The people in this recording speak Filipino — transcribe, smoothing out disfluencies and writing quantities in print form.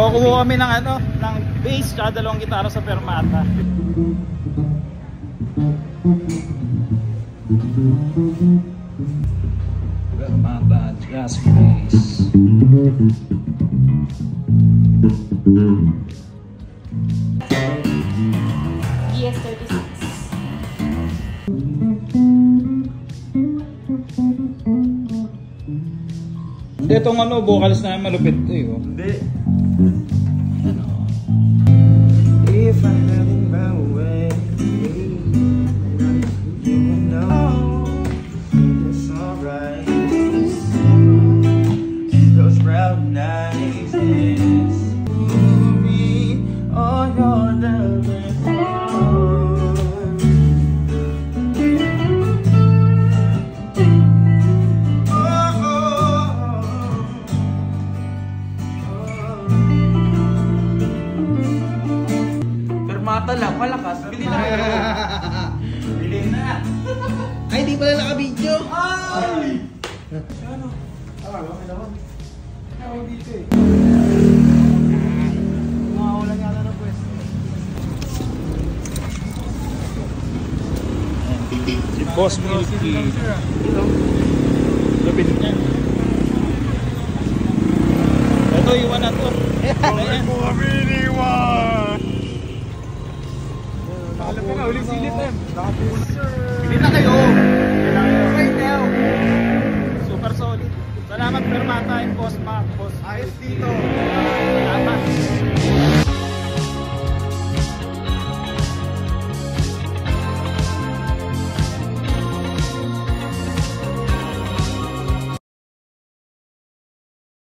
Kukuha kami ng ano, ng bass tsaka dalawang gitara sa Fermata. Fermata Jazz Bass. GS36. Hindi, itong ano, vocals na malupit to eh. Hindi. Ano? If I hadn't my way, you would know it's alright. Those brown eyes, yes. Me, all your love and Fermata lang, malakas. Bili na kayo. Bili na. Ay, di pala naka-video. Ay! Ano? Okay naman. Ako dito eh. Makawalan nga na ng pwesto. Si Boss Milky. Lupit niya. Ito, iwan na to. Bakit mo kami iniwan? Alam ka na, uling silip na. Nakapulo. Bili na kayo. Right now. Super solid. Salamat Fermata and Boss Mac. Boss. Ayos dito. Salamat.